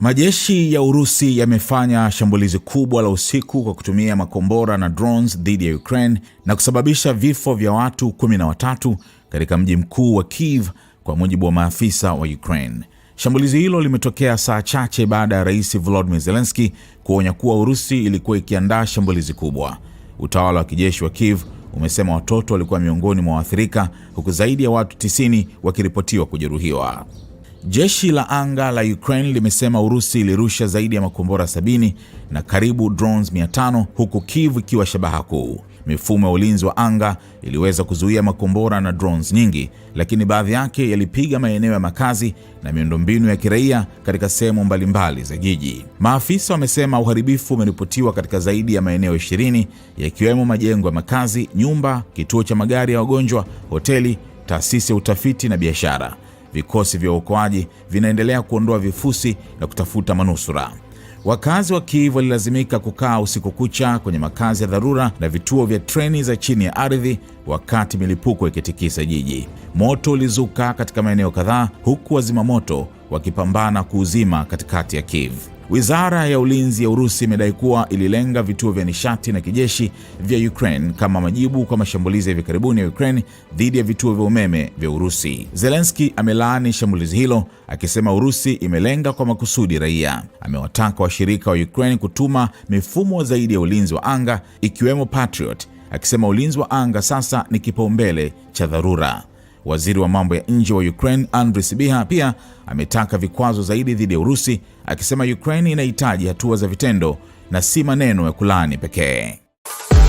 Majeshi ya Urusi yamefanya shambulizi kubwa la usiku kwa kutumia makombora na drones dhidi ya Ukraine na kusababisha vifo vya watu 13 katika mji mkuu wa Kyiv, kwa mujibu wa maafisa wa Ukraine. Shambulizi hilo limetokea saa chache baada ya Rais Volodymyr Zelensky kuonya kuwa Urusi ilikuwa ikiandaa shambulizi kubwa. Utawala wa kijeshi wa Kyiv umesema watoto walikuwa miongoni mwa waathirika, huku zaidi ya watu 90 wakiripotiwa kujeruhiwa. Jeshi la anga la Ukraine limesema Urusi ilirusha zaidi ya makombora 70 na karibu drones 500, huku Kyiv ikiwa shabaha kuu. Mifumo ya ulinzi wa anga iliweza kuzuia makombora na drones nyingi, lakini baadhi yake yalipiga maeneo ya makazi na miundombinu ya kiraia katika sehemu mbalimbali za jiji. Maafisa wamesema uharibifu umeripotiwa katika zaidi ya maeneo 20, yakiwemo majengo ya makazi, nyumba, kituo cha magari ya wagonjwa, hoteli, taasisi ya utafiti na biashara. Vikosi vya uokoaji vinaendelea kuondoa vifusi na kutafuta manusura. Wakazi wa Kyiv walilazimika kukaa usiku kucha kwenye makazi ya dharura na vituo vya treni za chini ya ardhi wakati milipuko ikitikisa jiji. Moto ulizuka katika maeneo kadhaa, huku wazima moto wakipambana kuuzima katikati ya Kyiv. Wizara ya ulinzi ya Urusi imedai kuwa ililenga vituo vya nishati na kijeshi vya Ukraine kama majibu kwa mashambulizi ya hivi karibuni ya Ukraine dhidi ya vituo vya umeme vya Urusi. Zelensky amelaani shambulizi hilo, akisema Urusi imelenga kwa makusudi raia. Amewataka washirika wa Ukraine kutuma mifumo zaidi ya ulinzi wa anga, ikiwemo Patriot, akisema ulinzi wa anga sasa ni kipaumbele cha dharura. Waziri wa mambo ya nje wa Ukraine, Andriy Sybiha, pia ametaka vikwazo zaidi dhidi ya Urusi, akisema Ukraine inahitaji hatua za vitendo na si maneno ya kulaani pekee.